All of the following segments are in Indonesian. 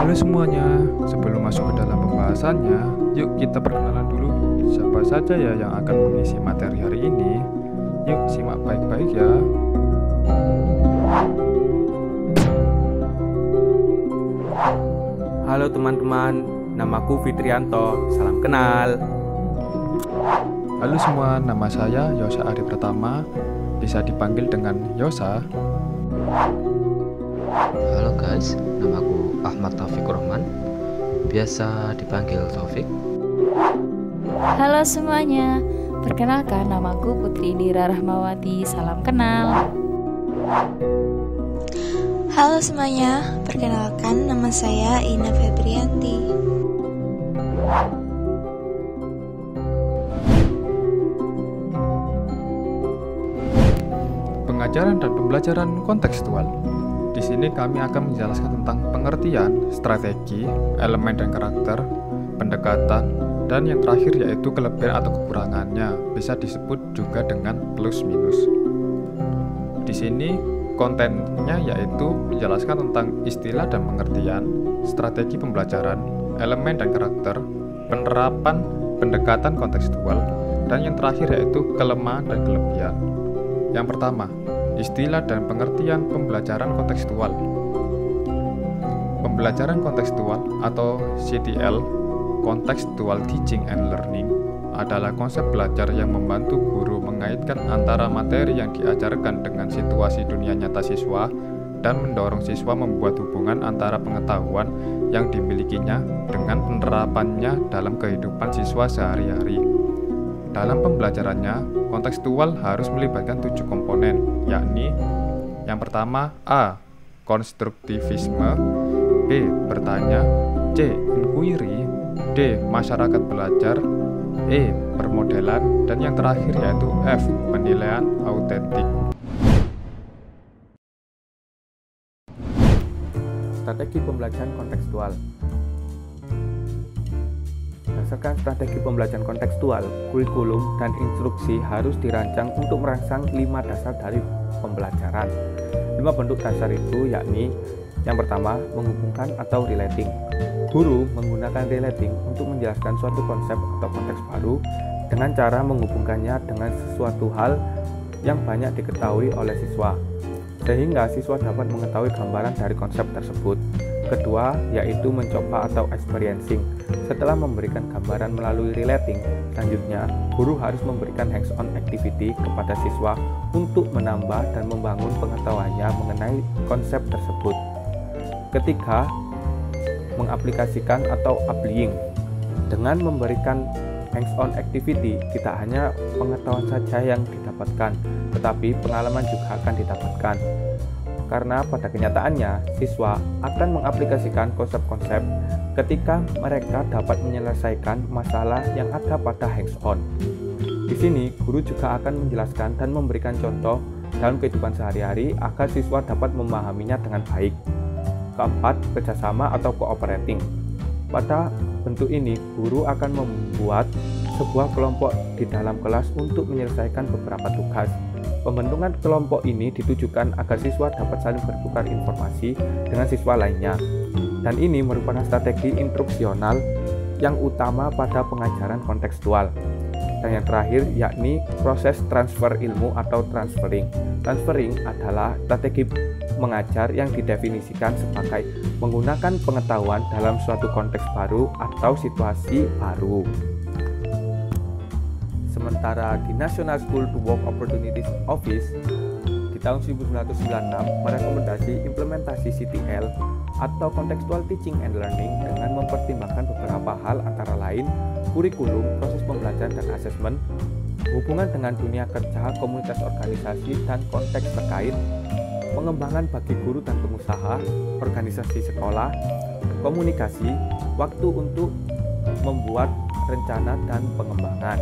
Halo semuanya, sebelum masuk ke dalam pembahasannya, yuk kita perkenalan dulu. Siapa saja ya yang akan mengisi materi hari ini? Yuk simak baik-baik ya. Halo teman-teman, namaku Fitrianto, salam kenal. Halo semua, nama saya Yosa Ari Pratama, bisa dipanggil dengan Yosa. Halo guys, namaku Ahmad Taufik Rahman, biasa dipanggil Taufik. Halo semuanya, perkenalkan namaku Putri Indira Rahmawati, salam kenal. Halo semuanya, perkenalkan nama saya Ina Febrianti. Pengajaran dan pembelajaran kontekstual. Di sini kami akan menjelaskan tentang pengertian, strategi, elemen dan karakter, pendekatan, dan yang terakhir yaitu kelebihan atau kekurangannya, bisa disebut juga dengan plus minus. Di sini kontennya yaitu menjelaskan tentang istilah dan pengertian, strategi pembelajaran, elemen dan karakter, penerapan pendekatan kontekstual, dan yang terakhir yaitu kelemahan dan kelebihan. Yang pertama, istilah dan pengertian pembelajaran kontekstual. Pembelajaran kontekstual atau CTL, Contextual Teaching and Learning, adalah konsep belajar yang membantu guru mengaitkan antara materi yang diajarkan dengan situasi dunia nyata siswa dan mendorong siswa membuat hubungan antara pengetahuan yang dimilikinya dengan penerapannya dalam kehidupan siswa sehari-hari. Dalam pembelajarannya, kontekstual harus melibatkan 7 komponen, yakni yang pertama A. Konstruktivisme, B. Bertanya, C. Inquiry, D. Masyarakat belajar, E. Permodelan, dan yang terakhir yaitu F. Penilaian autentik. Strategi pembelajaran kontekstual. Berdasarkan strategi pembelajaran kontekstual, kurikulum dan instruksi harus dirancang untuk merangsang 5 dasar dari pembelajaran. 5 bentuk dasar itu yakni yang pertama, menghubungkan atau relating. Guru menggunakan relating untuk menjelaskan suatu konsep atau konteks baru dengan cara menghubungkannya dengan sesuatu hal yang banyak diketahui oleh siswa, sehingga siswa dapat mengetahui gambaran dari konsep tersebut. Kedua, yaitu mencoba atau experiencing. Setelah memberikan gambaran melalui relating, selanjutnya guru harus memberikan hands-on activity kepada siswa untuk menambah dan membangun pengetahuannya mengenai konsep tersebut. Ketiga, mengaplikasikan atau applying. Dengan memberikan hands-on activity, tidak hanya pengetahuan saja yang didapatkan, tetapi pengalaman juga akan didapatkan. Karena pada kenyataannya, siswa akan mengaplikasikan konsep-konsep ketika mereka dapat menyelesaikan masalah yang ada pada hands-on. Di sini, guru juga akan menjelaskan dan memberikan contoh dalam kehidupan sehari-hari agar siswa dapat memahaminya dengan baik. Keempat, kerjasama atau cooperating. Pada bentuk ini, guru akan membuat sebuah kelompok di dalam kelas untuk menyelesaikan beberapa tugas. Pembentukan kelompok ini ditujukan agar siswa dapat saling bertukar informasi dengan siswa lainnya. Dan ini merupakan strategi instruksional yang utama pada pengajaran kontekstual. Dan yang terakhir yakni proses transfer ilmu atau transferring. Transferring adalah strategi mengajar yang didefinisikan sebagai menggunakan pengetahuan dalam suatu konteks baru atau situasi baru. Sementara di National School to Work Opportunities Office di tahun 1996 merekomendasi implementasi CTL atau Contextual Teaching and Learning dengan mempertimbangkan beberapa hal antara lain kurikulum, proses pembelajaran dan asesmen, hubungan dengan dunia kerja, komunitas organisasi dan konteks terkait, pengembangan bagi guru dan pengusaha, organisasi sekolah, komunikasi, waktu untuk membuat rencana dan pengembangan.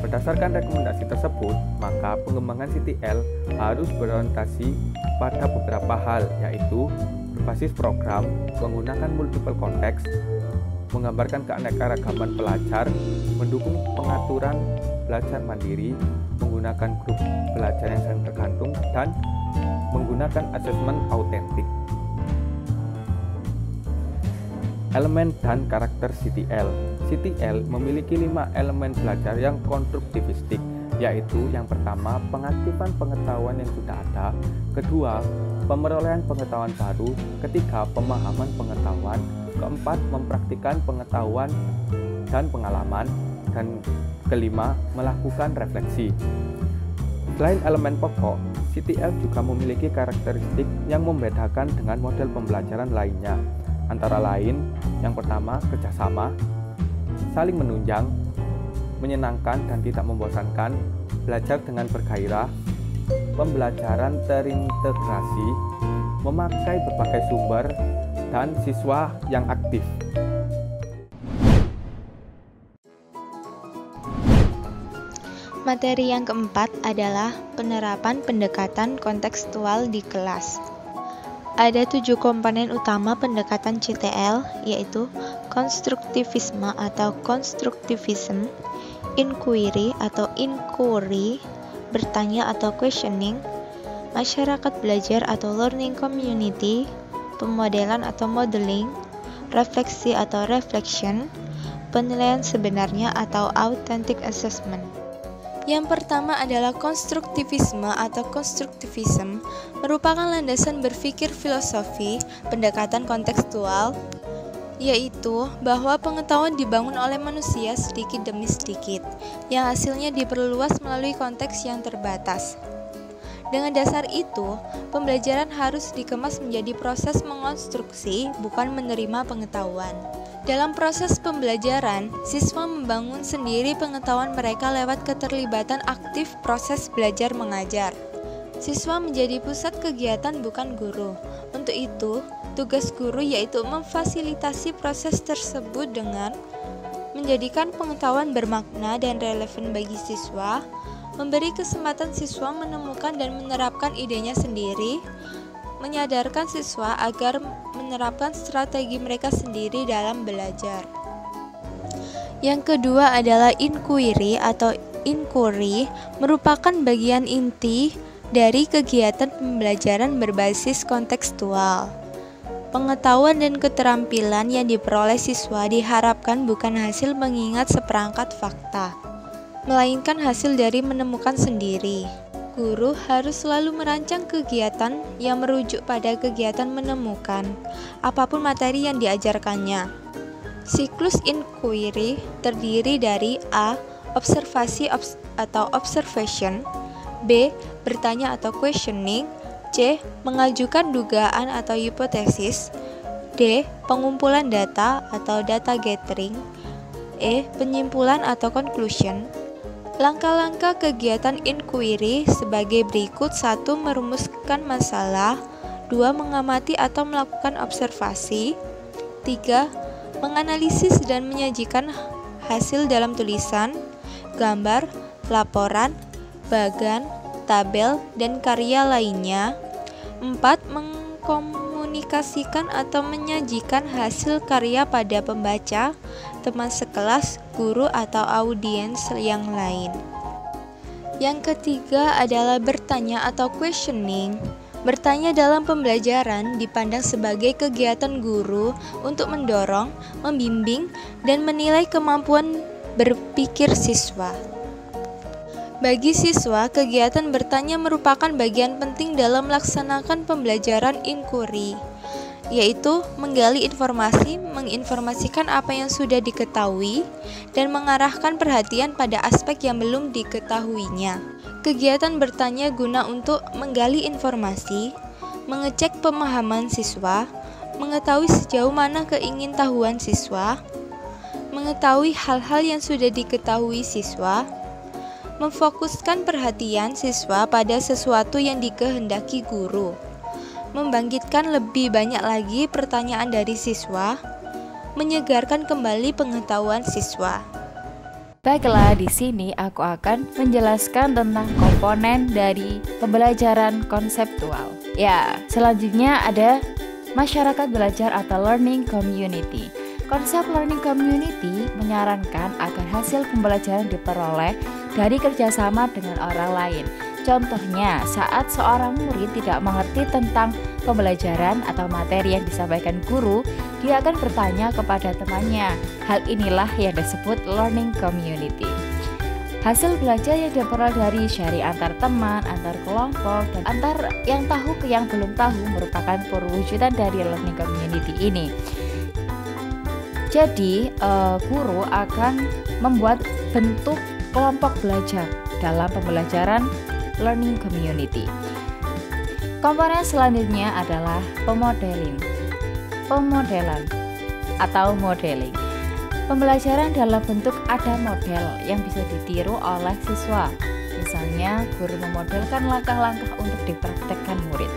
Berdasarkan rekomendasi tersebut, maka pengembangan CTL harus berorientasi pada beberapa hal, yaitu berbasis program, menggunakan multiple konteks, menggambarkan keanekaragaman pelajar, mendukung pengaturan belajar mandiri, menggunakan grup belajar yang saling tergantung, dan menggunakan asesmen autentik. Elemen dan karakter CTL. CTL memiliki 5 elemen belajar yang konstruktivistik, yaitu yang pertama, pengaktifan pengetahuan yang sudah ada, kedua, pemerolehan pengetahuan baru, ketiga, pemahaman pengetahuan, keempat, mempraktikkan pengetahuan dan pengalaman, dan kelima, melakukan refleksi. Selain elemen pokok, CTL juga memiliki karakteristik yang membedakan dengan model pembelajaran lainnya. Antara lain, yang pertama, kerjasama, saling menunjang, menyenangkan dan tidak membosankan, belajar dengan bergairah, pembelajaran terintegrasi, memakai berbagai sumber, dan siswa yang aktif. Materi yang keempat adalah penerapan pendekatan kontekstual di kelas. Ada 7 komponen utama pendekatan CTL, yaitu konstruktivisme atau constructivism, inquiry atau inquiry, bertanya atau questioning, masyarakat belajar atau learning community, pemodelan atau modeling, refleksi atau reflection, penilaian sebenarnya atau authentic assessment. Yang pertama adalah konstruktivisme atau constructivism, merupakan landasan berpikir filosofi pendekatan kontekstual, yaitu bahwa pengetahuan dibangun oleh manusia sedikit demi sedikit, yang hasilnya diperluas melalui konteks yang terbatas. Dengan dasar itu, pembelajaran harus dikemas menjadi proses mengonstruksi, bukan menerima pengetahuan. Dalam proses pembelajaran, siswa membangun sendiri pengetahuan mereka lewat keterlibatan aktif proses belajar mengajar. Siswa menjadi pusat kegiatan, bukan guru. Untuk itu, tugas guru yaitu memfasilitasi proses tersebut dengan menjadikan pengetahuan bermakna dan relevan bagi siswa, memberi kesempatan siswa menemukan dan menerapkan idenya sendiri, menyadarkan siswa agar menerapkan strategi mereka sendiri dalam belajar. Yang kedua adalah inquiry atau inquiry, merupakan bagian inti dari kegiatan pembelajaran berbasis kontekstual. Pengetahuan dan keterampilan yang diperoleh siswa diharapkan bukan hasil mengingat seperangkat fakta, melainkan hasil dari menemukan sendiri. Guru harus selalu merancang kegiatan yang merujuk pada kegiatan menemukan, apapun materi yang diajarkannya. Siklus inquiry terdiri dari A. Observasi atau observation, B. Bertanya atau questioning, C. Mengajukan dugaan atau hipotesis, D. Pengumpulan data atau data gathering, E. Penyimpulan atau conclusion. Langkah-langkah kegiatan inquiry sebagai berikut: 1. Merumuskan masalah, 2. Mengamati atau melakukan observasi, 3. Menganalisis dan menyajikan hasil dalam tulisan, gambar, laporan, bagan, tabel, dan karya lainnya, 4. Mengkomunikasikan atau menyajikan hasil karya pada pembaca, teman sekelas, guru, atau audiens yang lain. Yang ketiga adalah bertanya atau questioning. Bertanya dalam pembelajaran dipandang sebagai kegiatan guru untuk mendorong, membimbing, dan menilai kemampuan berpikir siswa. Bagi siswa, kegiatan bertanya merupakan bagian penting dalam melaksanakan pembelajaran inquiry, yaitu menggali informasi, menginformasikan apa yang sudah diketahui, dan mengarahkan perhatian pada aspek yang belum diketahuinya. Kegiatan bertanya guna untuk menggali informasi, mengecek pemahaman siswa, mengetahui sejauh mana keingintahuan siswa, mengetahui hal-hal yang sudah diketahui siswa, memfokuskan perhatian siswa pada sesuatu yang dikehendaki guru, membangkitkan lebih banyak lagi pertanyaan dari siswa, menyegarkan kembali pengetahuan siswa. Baiklah, di sini aku akan menjelaskan tentang komponen dari pembelajaran konseptual. Ya, selanjutnya ada masyarakat belajar atau learning community. Konsep learning community menyarankan agar hasil pembelajaran diperoleh dari kerjasama dengan orang lain. Contohnya, saat seorang murid tidak mengerti tentang pembelajaran atau materi yang disampaikan guru, dia akan bertanya kepada temannya. Hal inilah yang disebut learning community. Hasil belajar yang diperoleh dari sharing antar teman, antar kelompok, dan antar yang tahu ke yang belum tahu merupakan perwujudan dari learning community ini. Jadi, guru akan membuat bentuk kelompok belajar dalam pembelajaran learning community. Komponen selanjutnya adalah pemodelan atau modeling. Pembelajaran dalam bentuk ada model yang bisa ditiru oleh siswa. Misalnya, guru memodelkan langkah-langkah untuk dipraktekkan murid.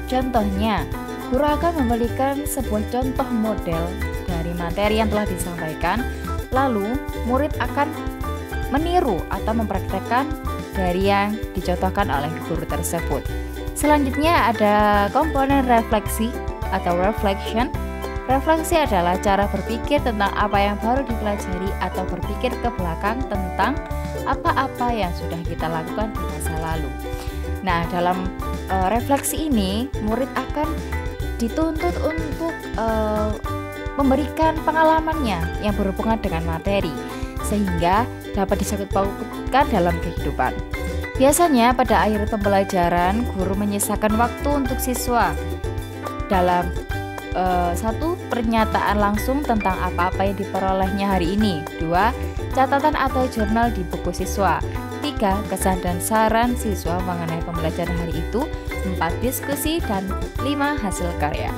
Contohnya, guru akan memberikan sebuah contoh model dari materi yang telah disampaikan, lalu murid akan meniru atau mempraktekkan dari yang dicontohkan oleh guru tersebut. Selanjutnya ada komponen refleksi atau reflection. Refleksi adalah cara berpikir tentang apa yang baru dipelajari atau berpikir ke belakang tentang apa-apa yang sudah kita lakukan di masa lalu. Nah, dalam refleksi ini murid akan dituntut untuk memberikan pengalamannya yang berhubungan dengan materi sehingga dapat disangkut pautkan dalam kehidupan. Biasanya pada akhir pembelajaran, guru menyisakan waktu untuk siswa dalam satu, pernyataan langsung tentang apa-apa yang diperolehnya hari ini. 2, catatan atau jurnal di buku siswa. 3, kesan dan saran siswa mengenai pembelajaran hari itu. 4, diskusi. Dan 5, hasil karya.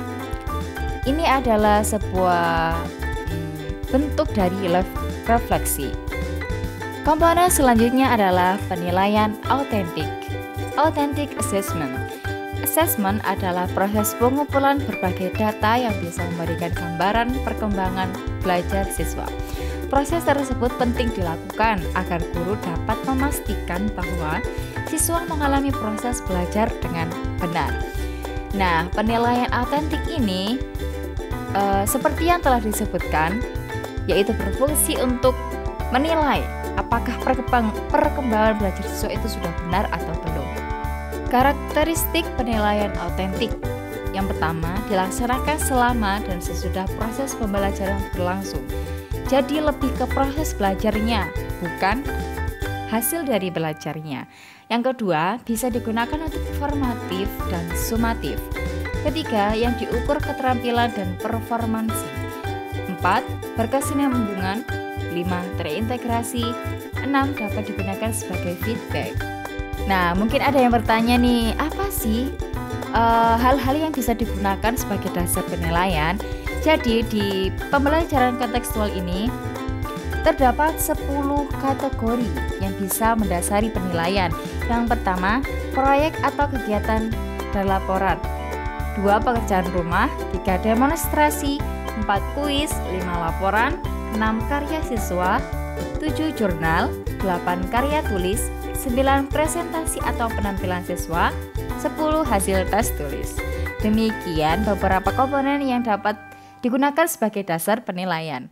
Ini adalah sebuah bentuk dari refleksi. Komponen selanjutnya adalah penilaian autentik. Authentic assessment. Assessment adalah proses pengumpulan berbagai data yang bisa memberikan gambaran perkembangan belajar siswa. Proses tersebut penting dilakukan agar guru dapat memastikan bahwa siswa mengalami proses belajar dengan benar. Nah, penilaian autentik ini seperti yang telah disebutkan, yaitu berfungsi untuk menilai apakah perkembangan belajar siswa itu sudah benar atau belum. Karakteristik penilaian autentik. Yang pertama, dilaksanakan selama dan sesudah proses pembelajaran berlangsung. Jadi lebih ke proses belajarnya, bukan hasil dari belajarnya. Yang kedua, bisa digunakan untuk formatif dan sumatif. Ketiga, yang diukur keterampilan dan performansi. 4, berkesinambungan. 5, terintegrasi. 6, dapat digunakan sebagai feedback. Nah, mungkin ada yang bertanya nih, apa sih hal-hal yang bisa digunakan sebagai dasar penilaian? Jadi di pembelajaran kontekstual ini terdapat 10 kategori yang bisa mendasari penilaian. Yang pertama, proyek atau kegiatan dan laporan. 2, pekerjaan rumah. 3, demonstrasi. 4, kuis. 5, laporan. 6, karya siswa. 7, jurnal. 8, karya tulis. 9, presentasi atau penampilan siswa. 10, hasil tes tulis. Demikian beberapa komponen yang dapat digunakan sebagai dasar penilaian.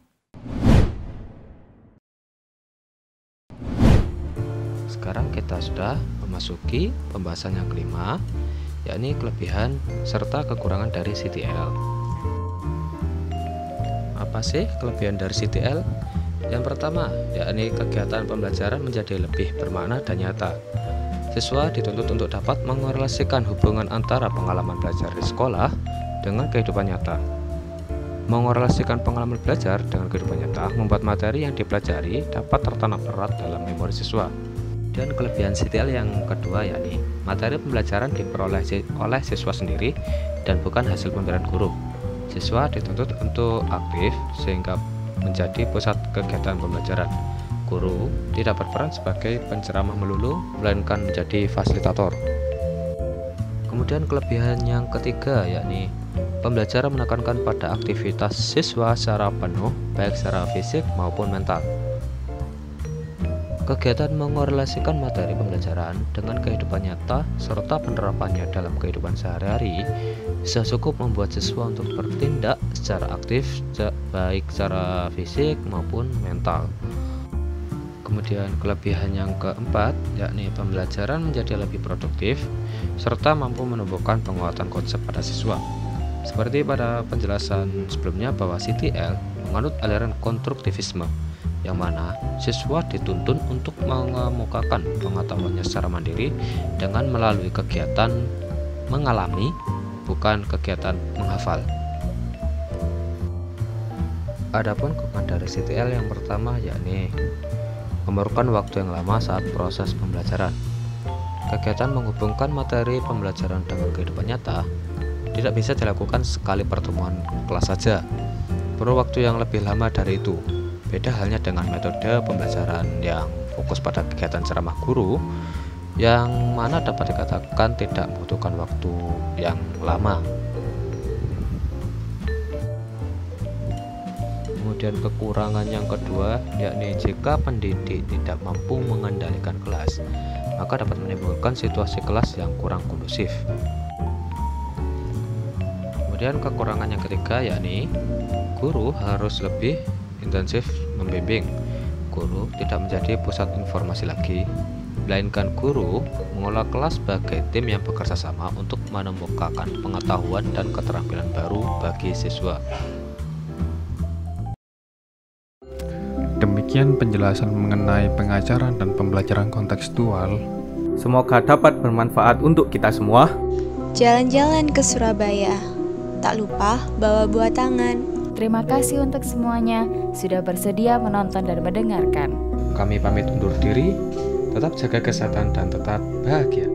Sekarang kita sudah memasuki pembahasan yang kelima, yakni kelebihan serta kekurangan dari CTL. Apa sih kelebihan dari CTL? Yang pertama, yakni kegiatan pembelajaran menjadi lebih bermakna dan nyata. Siswa dituntut untuk dapat mengorelasikan hubungan antara pengalaman belajar di sekolah dengan kehidupan nyata. Mengorelasikan pengalaman belajar dengan kehidupan nyata membuat materi yang dipelajari dapat tertanam erat dalam memori siswa. Dan kelebihan CTL yang kedua, yakni materi pembelajaran diperoleh oleh siswa sendiri dan bukan hasil pemberian guru. Siswa dituntut untuk aktif sehingga menjadi pusat kegiatan pembelajaran. Guru tidak berperan sebagai penceramah melulu, melainkan menjadi fasilitator. Kemudian kelebihan yang ketiga, yakni pembelajaran menekankan pada aktivitas siswa secara penuh, baik secara fisik maupun mental. Kegiatan mengorelasikan materi pembelajaran dengan kehidupan nyata serta penerapannya dalam kehidupan sehari-hari bisa cukup membuat siswa untuk bertindak secara aktif baik secara fisik maupun mental. Kemudian kelebihan yang keempat, yakni pembelajaran menjadi lebih produktif serta mampu menumbuhkan penguatan konsep pada siswa. Seperti pada penjelasan sebelumnya bahwa CTL menganut aliran konstruktivisme, yang mana siswa dituntun untuk mengemukakan pengetahuannya secara mandiri dengan melalui kegiatan mengalami, bukan kegiatan menghafal. Adapun kekuatan dari CTL yang pertama yakni memerlukan waktu yang lama saat proses pembelajaran. Kegiatan menghubungkan materi pembelajaran dengan kehidupan nyata tidak bisa dilakukan sekali pertemuan kelas saja. Perlu waktu yang lebih lama dari itu. Beda halnya dengan metode pembelajaran yang fokus pada kegiatan ceramah guru, yang mana dapat dikatakan tidak membutuhkan waktu yang lama. Kemudian kekurangan yang kedua, yakni jika pendidik tidak mampu mengendalikan kelas, maka dapat menimbulkan situasi kelas yang kurang kondusif. Kemudian kekurangan yang ketiga, yakni guru harus lebih intensif membimbing. Guru tidak menjadi pusat informasi lagi, melainkan guru mengolah kelas sebagai tim yang bekerja sama untuk menemukan pengetahuan dan keterampilan baru bagi siswa. Demikian penjelasan mengenai pengajaran dan pembelajaran kontekstual. Semoga dapat bermanfaat untuk kita semua. Jalan-jalan ke Surabaya. Tak lupa bawa buah tangan. Terima kasih untuk semuanya sudah bersedia menonton dan mendengarkan. Kami pamit undur diri, tetap jaga kesehatan dan tetap bahagia.